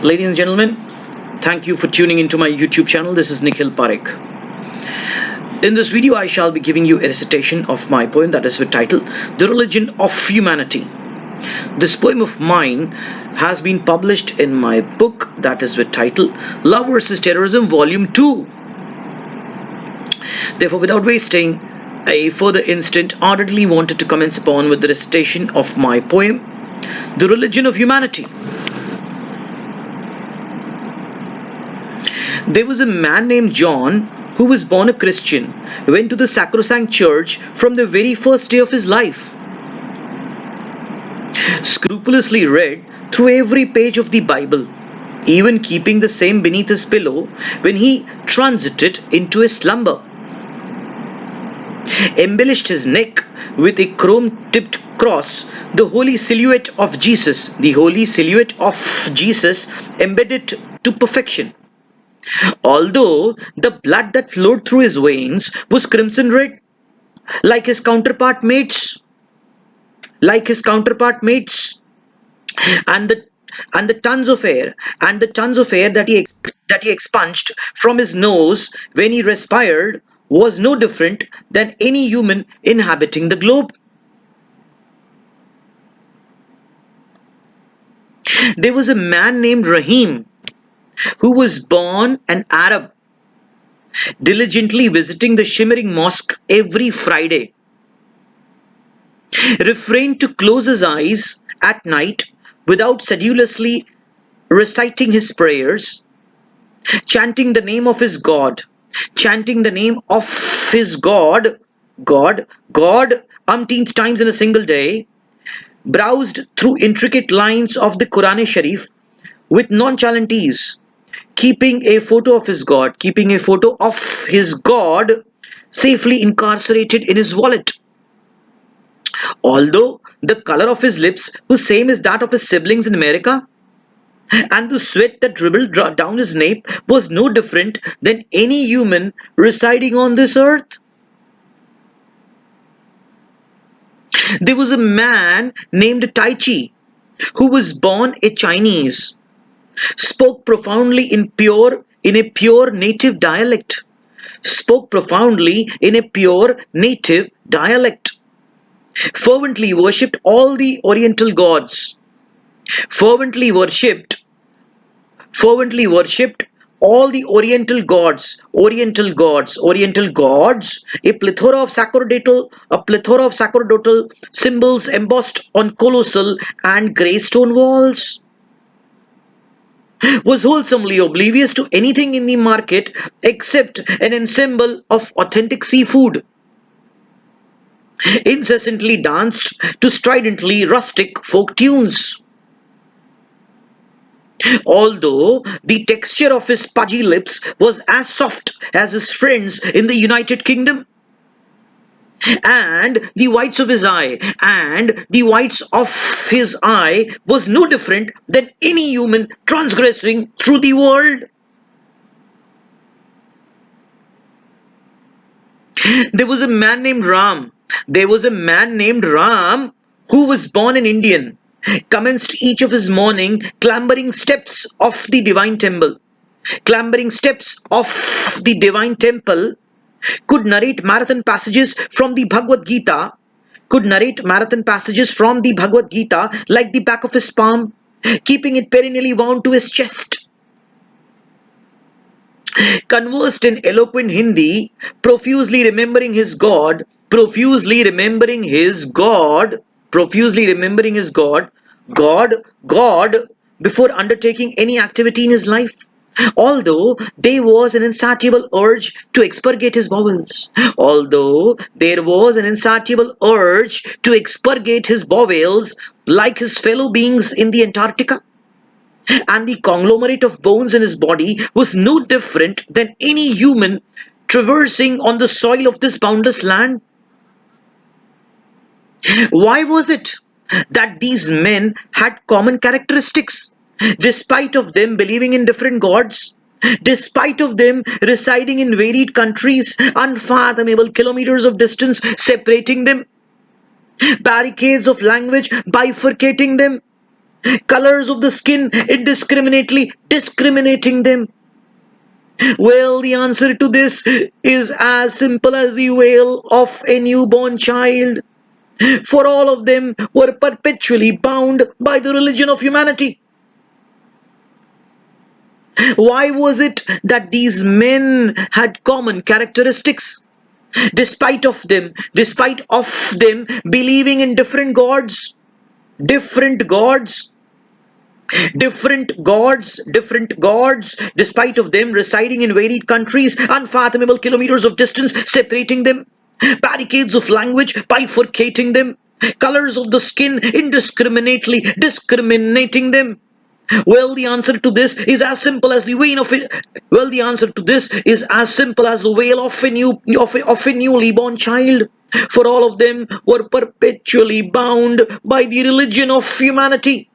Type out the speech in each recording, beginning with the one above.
Ladies and gentlemen, thank you for tuning into my YouTube channel. This is Nikhil Parekh. In this video, I shall be giving you a recitation of my poem that is with title The Religion of Humanity. This poem of mine has been published in my book that is with title Love vs. Terrorism Volume 2. Therefore, without wasting a further instant, ardently wanted to commence upon with the recitation of my poem The Religion of Humanity. There was a man named John who was born a Christian, went to the sacrosanct church from the very first day of his life, scrupulously read through every page of the Bible, even keeping the same beneath his pillow when he transited into a slumber, embellished his neck with a chrome-tipped cross, the holy silhouette of Jesus, embedded to perfection. Although the blood that flowed through his veins was crimson red, like his counterpart mates, and the tons of air that he expunged from his nose when he respired was no different than any human inhabiting the globe. There was a man named Rahim who was born an Arab, diligently visiting the shimmering mosque every Friday, refrained to close his eyes at night without sedulously reciting his prayers, chanting the name of his God, God, umpteenth times in a single day, browsed through intricate lines of the Quran Sharif with nonchalant ease, keeping a photo of his God safely incarcerated in his wallet. Although the color of his lips was same as that of his siblings in America, and the sweat that dribbled down his nape was no different than any human residing on this earth. There was a man named Tai Chi who was born a Chinese, spoke profoundly in a pure native dialect, fervently worshipped all the Oriental gods, fervently worshipped all the Oriental gods, a plethora of sacerdotal symbols embossed on colossal and grey stone walls, was wholesomely oblivious to anything in the market except an ensemble of authentic seafood, incessantly danced to stridently rustic folk tunes. Although the texture of his pudgy lips was as soft as his friends in the United Kingdom, and the whites of his eye was no different than any human transgressing through the world. There was a man named Ram. Who was born an Indian, commenced each of his morning clambering steps of the divine temple, could narrate marathon passages from the Bhagavad Gita like the back of his palm, keeping it perennially wound to his chest, conversed in eloquent Hindi, profusely remembering his God, God, before undertaking any activity in his life. Although there was an insatiable urge to expurgate his bowels, like his fellow beings in the Antarctica, and the conglomerate of bones in his body was no different than any human traversing on the soil of this boundless land. Why was it that these men had common characteristics, despite of them believing in different gods, despite of them residing in varied countries, unfathomable kilometers of distance separating them, barricades of language bifurcating them, colors of the skin indiscriminately discriminating them? Well, the answer to this is as simple as the wail of a newborn child. For all of them were perpetually bound by the religion of humanity. Why was it that these men had common characteristics? Despite of them believing in different gods, different gods, despite of them residing in varied countries, unfathomable kilometers of distance separating them, barricades of language bifurcating them, colors of the skin indiscriminately discriminating them. Well, the answer to this is as simple as the vein of it. Well, the answer to this is as simple as the wail of a newly born child. For all of them were perpetually bound by the religion of humanity.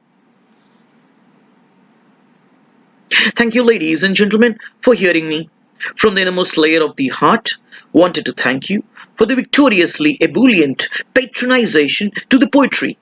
Thank you, ladies and gentlemen, for hearing me. From the innermost layer of the heart, wanted to thank you for the victoriously ebullient patronization to the poetry.